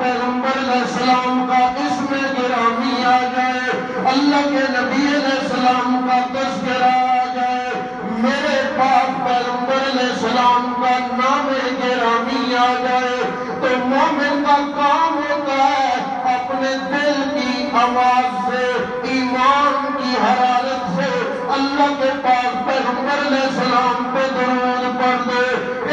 پیغمبر علیہ السلام کا اسم گرامی آ جائے، اللہ کے نبی علیہ السلام کا تذکرہ آ جائے، میرے پاک پیغمبر علیہ السلام کا نام گرامی آ جائے، تو مومن کا کام ہوتا ہے اپنے دل کی آواز سے، ایمان کی حرارت سے اللہ کے پاک پیغمبر علیہ السلام پہ درود پڑھ دے۔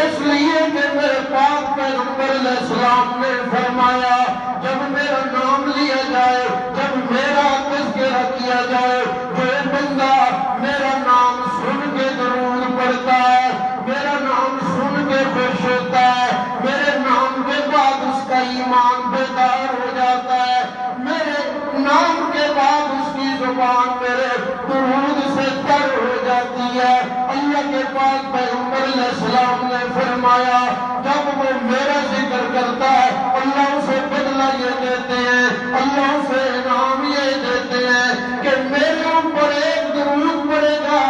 اس لیے کہ میرے پاک پیغمبر علیہ السلام نے فرمایا جب میرا نام لیا جائے، جب میرا تذکرہ کیا جائے، جو بندہ میرا نام سن کے درود پڑھتا ہے، میرا نام سن کے خوش ہوتا ہے، میرے نام کے بعد اس کا ایمان بیدار ہو جاتا ہے، میرے نام کے بعد اس کی زبان میرے درود سے تر ہو جاتی ہے۔ اللہ کے پاک پیغمبر علیہ السلام نے فرمایا جب وہ میرا ذکر کرتا ہے اللہ اسے بدلہ یہ دیتے ہیں، اللہ اسے انعام یہ دیتے ہیں کہ میرے اوپر ایک درود پڑے گا،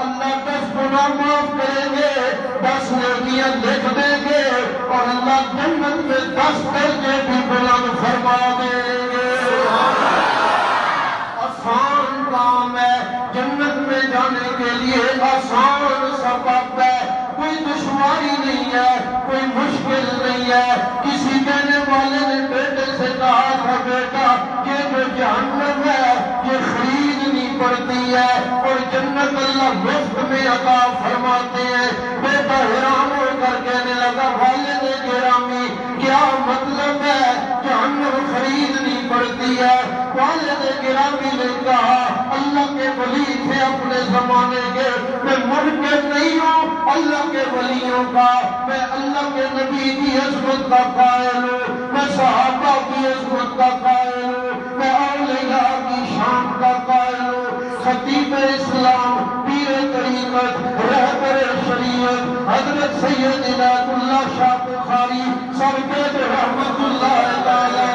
اللہ 10 گناہ معاف کریں گے، 10 نیکیاں لکھ دیں گے، اور اللہ جنت میں 10 درجے بھی بلند فرما دیں گے۔ آسان کام ہے، جنت میں جانے کے لیے آسان سبب ہے، کوئی دشواری نہیں ہے، کوئی مشکل نہیں ہے۔ کسی کہنے والے نے بیٹے سے کہا تھا بیٹا یہ جو جہنم ہے یہ خریدنی پڑتی ہے اور جنت اللہ مفت میں عطا فرماتے ہیں۔ بیٹا حیران ہو کر کہنے لگا والد گرامی کیا مطلب ہے جہنم خریدنی پڑتی ہے؟ والد گرامی نے کہا اللہ کے ولی تھے اپنے زمانے کے، میں منکر نہیں ہوں اللہ کے ولیوں کا، میں اللہ کے نبی کی عظمت کا قائل ہوں، میں صحابہ کی عظمت کا قائل ہوں، میں اولیاء کی شان کا قائل ہوں۔ خطیب اسلام، پیر طریقت، رہبر شریعت حضرت سیدنا اللہ شاہ بخاری سرکت رحمت اللہ تعالیٰ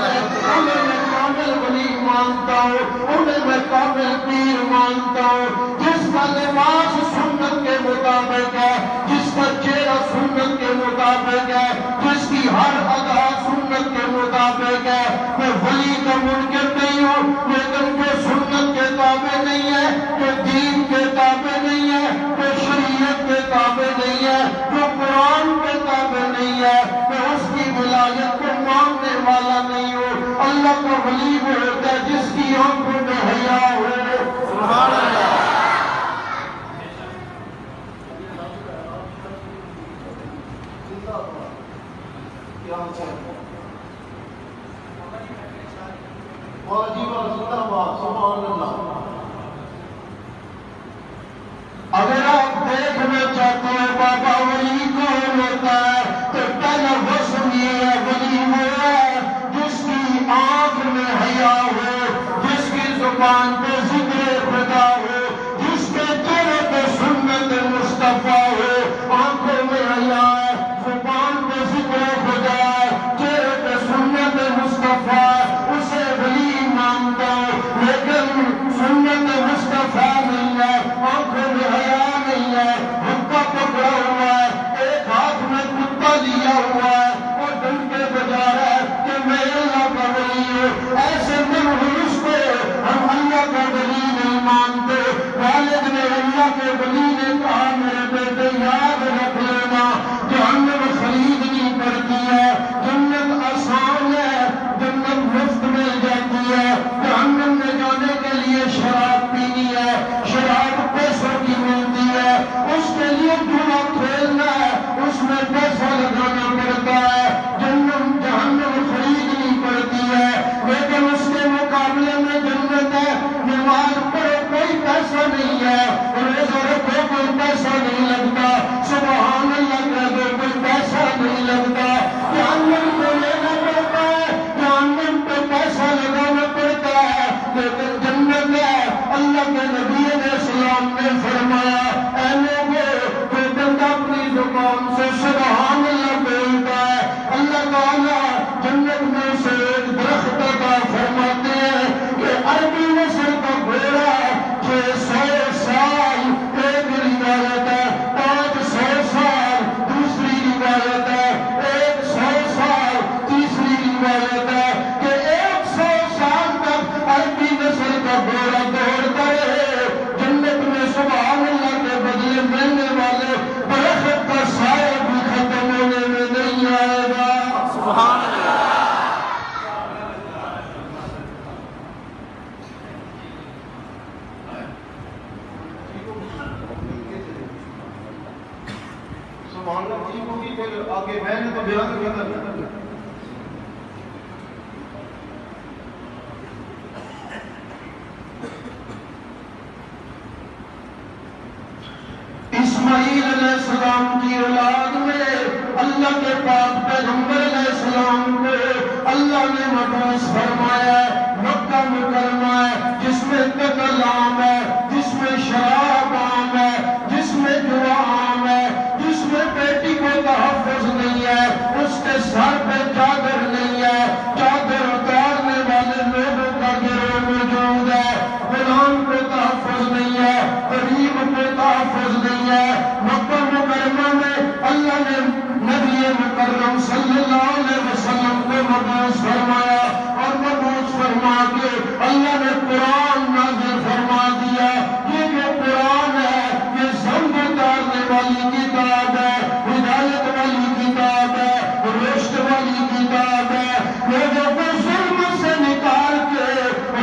انہیں میں کامل ولی مانتا ہوں، انہیں میں کامل پیر مانتا ہوں، جس کا لباس سنت کے مطابق ہے، جس کا چہرہ سنت کے مطابق ہے، جس کی ہر ادا سنت کے مطابق ہے۔ میں ولی کا منکر نہیں ہوں، لیکن جو سنت کے تابع نہیں ہے، جو دین کے تابع نہیں ہے، جو شریعت کے تابع نہیں ہے، جو قرآن کے تابع نہیں ہے، میں اس کی ولایت کو ماننے والا نہیں ہوں۔ اللہ کا ولی وہ ہوتا ہے جس کی آنکھوں میں حیا ہو۔ سبحان اللہ۔ اگر آپ دیکھنا چاہتے ہیں بابا ولی کون ہوتا ہے تو پہلا وہ سنیے ولی وہ ہے جس کی آنکھ میں حیا ہو، جس کی زبان پہ ذکر خدا ہو، جس کے چہرے پہ سنت مصطفیٰ ہو۔ آنکھوں میں حیا ہے، زبان پہ ذکر خدا ہے، چہرے پہ سنت مصطفیٰ ہے، اسے ولی مانتا ہوں۔ لیکن سنت مصطفیٰ نہیں ہے، آنکھوں میں حیا نہیں ہے، حقہ پکڑا ہوا ہے، ایک ہاتھ میں کتا لیا ہوا ہے اور ڈنڈے بجا رہا ہے کہ میں اللہ کا ولی ہوں۔ ایسے منحوس کو ہم اللہ کا ولی نہیں مانتے۔ والد نے اللہ کے ولی نے کہا میرے بیٹے یاد رکھ لینا جہنم خریدنی پڑتی ہے، جنت آسان ہے، جنت مفت مل جاتی ہے۔ جہنم میں جانے کے لیے شراب پینی ہے، شراب پیسوں کی ملتی ہے، اس کے لیے جوا کھیلنا ہے، اس میں پیسہ لگانا پڑتا ہے۔ جہنم خریدنی پڑتی ہے، لیکن اس کے مقابلے میں جنت ہے۔ نماز پڑھو کوئی پیسہ نہیں ہے، روزہ رکھو پاک پیغمبر علیہ السلام کو اللہ نے مبعوث فرمایا مکہ مکرمہ ہے جس میں قتل عام ہے، جس میں شراب عام ہے، جس میں جوا عام ہے، جس میں بیٹی کو تحفظ نہیں ہے، اس کے سر پہ چادر نہیں ہے، چادر اتارنے والے لوگوں کا گروہ موجود ہے، غلام کو تحفظ نہیں ہے، غریب کو تحفظ نہیں ہے۔ مکہ مکرمہ میں اللہ نے نبی مکرم صلی اللہ علیہ وسلم کو مبعوث فرمایا اور مبعوث فرما کے اللہ نے قرآن نازل فرما دیا۔ یہ جو قرآن ہے یہ سمجھ اتارنے والی کتاب ہے، ہدایت والی کتاب ہے، رشد والی کتاب ہے، لوگوں کو ظلم سے نکال کے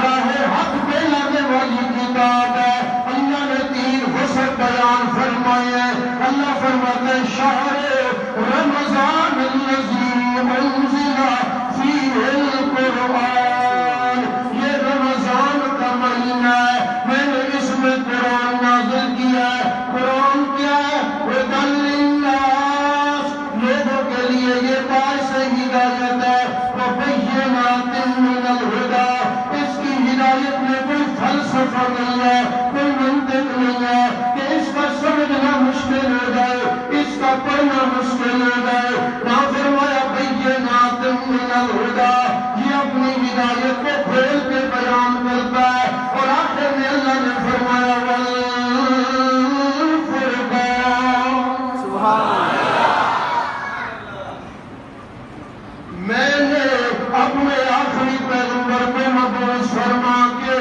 راہ حق پہ لانے والی کتاب ہے۔ اللہ نے 3 حسن بیان فرمائے ہیں۔ اللہ فرماتے ہیں شہر رمضان الذی انزل فیہ القرآن، یہ رمضان کا مہینہ ہے، میں نے اس میں قرآن نازل کیا ہے۔ قرآن کیا ہے؟ ہدی للناس، لوگوں کے لیے یہ باعث ہدایت ہے، وبینات من الہدی، اس کی ہدایت میں کوئی فلسفہ نہیں ہے، کوئی منطق نہیں ہے کہ اس کا سمجھنا مشکل ہو جائے، اس کا پڑھنا مشکل ہو جائے۔ نہ فرمایا بینات من الہدی، یہ اپنی ہدایت کو کھول کے بیان کرتا ہے۔ اور آخر میں اللہ نے فرمایا والفرقان، سبحان اللہ۔ میں نے اپنے آخری پیغمبر کو مبعوث فرما کے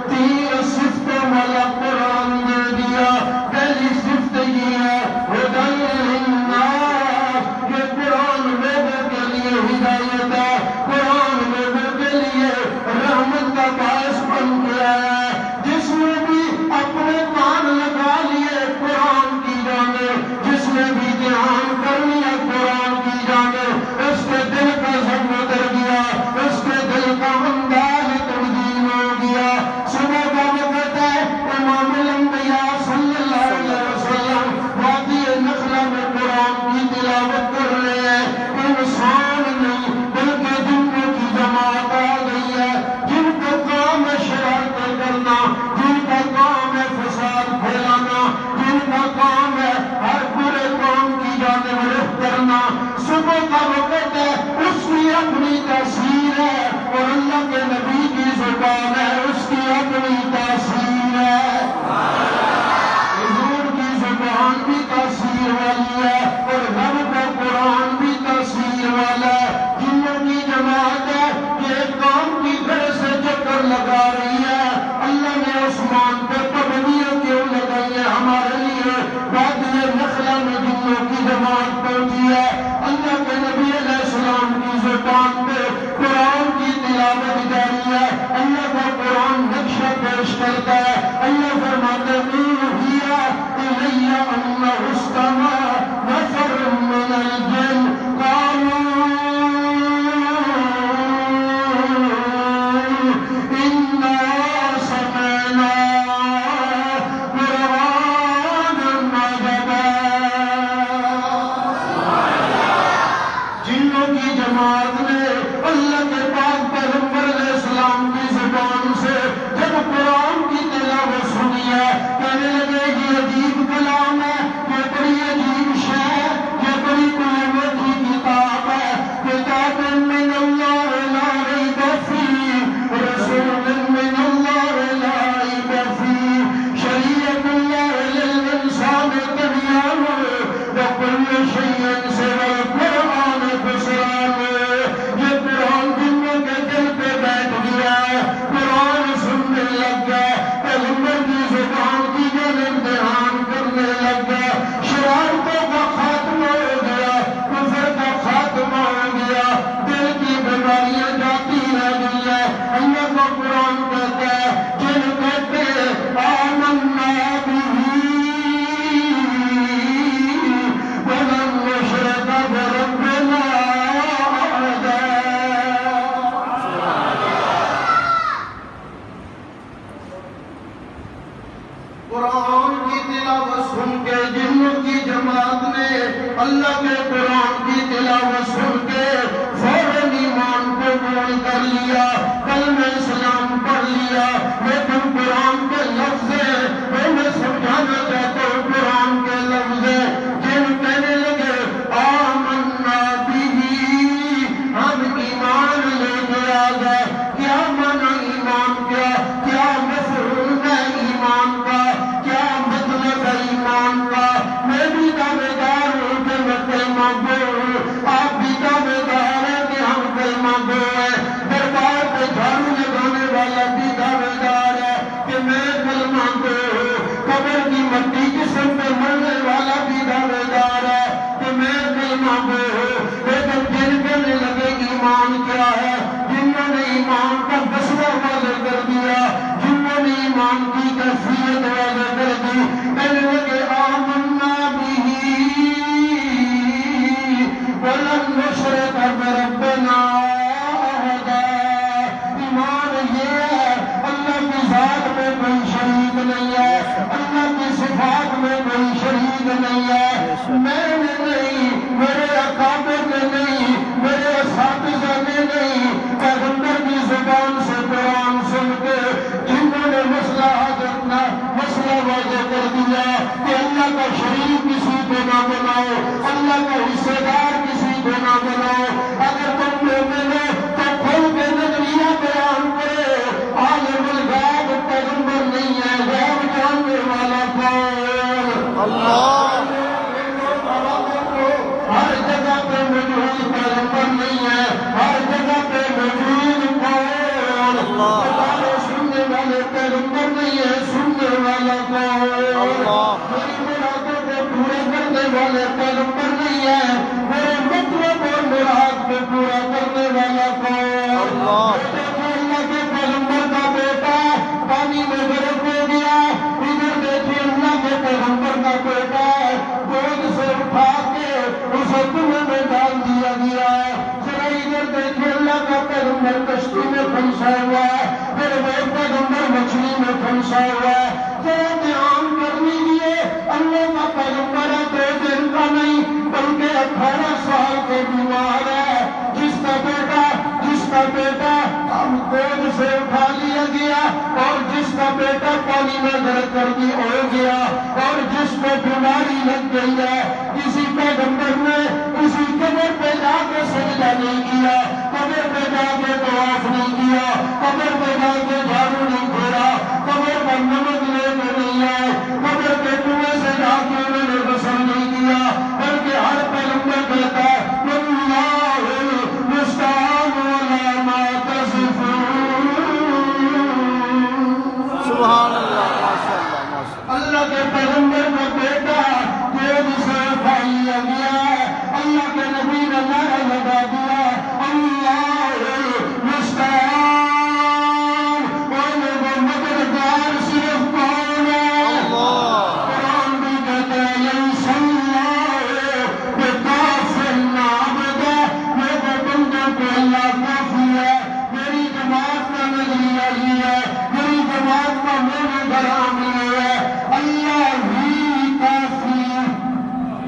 3 صفتوں والا قرآن دے دیا۔ پہلی صفت یہ ہے ہدی للناس، یہ قرآن لوگوں کے لیے ہدایت ہے، قرآن لوگوں کے لیے رحمت کا باعث بن گیا ہے۔ جس نے بھی اپنے کان لگا لیے قرآن کی جانب، جس نے بھی دھیان کر لیا قرآن کی جانب، اس کے دل کا زنگ اتر گیا، اس کے دل کا انداز تبدیل ہو گیا۔ صبح کا وقت ہے، امام الانبیاء صلی اللہ علیہ وسلم وادی نخلا میں قرآن کی تلاوت کر رہے ہیں۔ انسان نہیں بلکہ جنوں کی جماعت آ گئی ہے، جن کا کام ہے شرارتیں کرنا، جن کا کام ہے فساد پھیلانا، جن کا کام ہے ہر برے کام کی جانب رخ کرنا۔ صبح کا وقت ہے، اس کی اپنی تاثیر ہے، اور اللہ کے نبی کی زبان ہے، اس کی اپنی تاثیر ہے۔ حضور کی زبان بھی تاثیر والی ہے اور رب کا قرآن بھی تاثیر والا ہے۔ جنوں کی جماعت ہے یہ کام کی گھر سے چکر لگا رہی ہے، اللہ نے عثمان پر پابندیاں کیوں لگائی ہیں ہمارے لیے؟ وادی نخلا میں جنوں کی جماعت پہنچی ہے، اللہ کے نبی علیہ السلام کی زبان پہ قرآن کی تلاوت جاری ہے، اللہ کا قرآن نقشہ پیش کرتا ہے۔ اللہ فرماتے ہیں اوحی الی انہ استمع نفر من الجن قالوا انا سمعنا قرآنا عجبا۔ جنوں کی جماعت نے اللہ کے پاک پیغمبر علیہ السلام کی زبان سے جب قرآن کی تلاوت سنی ہے، کہنے لگے یہ عجیب کلام ہے، یہ بڑی دیا، لیکن قرآن کے لفظ ہے میں سمجھانا چاہتا ہوں، قرآن کے لفظ ہے جن کہنے لگے آمنا بھی، ہم ایمان لے کے آ گئے۔ کیا مانا ایمان کیا؟ کیا مفہوم ہے ایمان کا؟ کیا مطلب ہے ایمان کا؟ میں بھی دعوے دار ہوں کہ میں کلمہ گو ہوں، آپ بھی دعوے دار ہیں کہ ہم کلمہ گو ہیں، دربار پہ جھاڑو لگانے والا بھی دعوے دار ہے کہ میں کلمہ گو ہوں، قبر کی مٹی جسم پہ مرنے والا بھی دعوے دار ہے کہ میں کلمہ گو ہوں، لیکن جن کہنے لگے ایمان کیا ہے، جنہوں نے ایمان کا دسواں واضح کر دیا، جنہوں نے ایمان کی کیفیت واضح کر دی، کہنے لگے آمنا بھی ولن نشرک بربنا احدا۔ ایمان یہ ہے اللہ کی ذات میں کوئی شریک نہیں ہے، اللہ کی صفات میں کوئی شریک نہیں ہے، میں نے نہیں، میرے اکابر نے نہیں، میرے اساتذہ نے نہیں، پیغمبر کی زبان سے قرآن سن کے جنہوں نے مسئلہ واضح کر دیا کہ اللہ کا شریک کسی کو نہ بناؤ، اللہ کا حصے دار کسی کو نہ بناؤ۔ اگر تم مومن ہو تو کھل کے نظریہ بیان کرے، عالم الغیب پیغمبر نہیں ہے، غیب جاننے والا کون؟ اللہ۔ ہر جگہ پہ موجود پیغمبر نہیں ہے، ہر جگہ پہ موجود کون؟ اللہ۔ سننے والے پیغمبر نہیں ہے، سننے والا کون؟ اللہ۔ میری مرادوں کو پورے کرنے والے پیغمبر نہیں ہے، میرے مطلب اور مراد کو پورا کرنے والا کون؟ اللہ۔ دیکھو اللہ کے پیغمبر کا بیٹا پانی میں غرق ہو گیا، ادھر دیکھیے اللہ کے پیغمبر کا بیٹا گود سے اٹھا کے اسے کنویں میں ڈال دیا گیا ہے۔ ذرا ادھر دیکھیے اللہ کا پیغمبر کشتی میں پھنسا ہوا ہے، میرے وہ پیغمبر مچھلی میں پھنسا ہوا ہے۔ ذرا دھیان کر لیجیے، اللہ کا پیغمبر ہے 2 دن کا نہیں بلکہ 18 سال کے بیمار ہے، جس کا بیٹا ہم گود سے اٹھا لیا گیا اور جس کا بیٹا پانی میں غرق کر دی ہو گیا، اور جس کو بیماری لگ گئی ہے، کسی پیغمبر نے کسی قبر پہ جا کے سجدہ نہیں کیا، قبر پہ جا کے طواف نہیں کیا، قبر پہ جا کے جھاڑو نہیں پھیرا، قبر پر نمک لے کے نہیں آئے، قبر کے کنویں سے جا کے انہوں نے غسل نہیں کیا، بلکہ ہر پیغمبر کہتا ہے واللہ المستعان علی ما تصفون۔ سبحان اللہ، ماشاء اللہ، ماشاء اللہ۔ اللہ کے پیغمبر کا بیٹا گود سے اٹھا لیا گیا ہے، اللہ کے نبی نے نعرہ لگا دیا اللہ المستعان، اور وہ مددگار صرف کون ہے؟ اللہ۔ قرآن بھی کہتا ہے لیس اللہ بکاف عبدہ، میرے بندوں کو اللہ کافی ہے۔ میری جماعت کا نظریہ یہ ہے، میری جماعت کا منظر یہ ہے، اللہ ہی کافی۔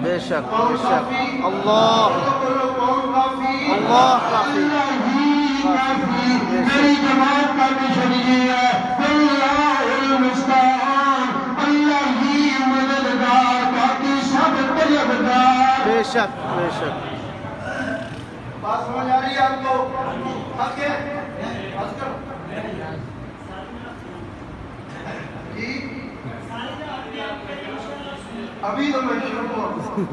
بے شک، بے شک، اللہ، اللہ کافی۔ اللہ ہی کافی۔ میری جماعت کا مشن یہ ہے اللہ المستعان، اللہ ہی مددگار، باقی سب طلبگار۔ بے شک، بے شک۔ بات سمجھ آ رہی ہے آپ کو؟ حق ہے؟ بس کرو جی، ابھی تو میں شروع ہوں۔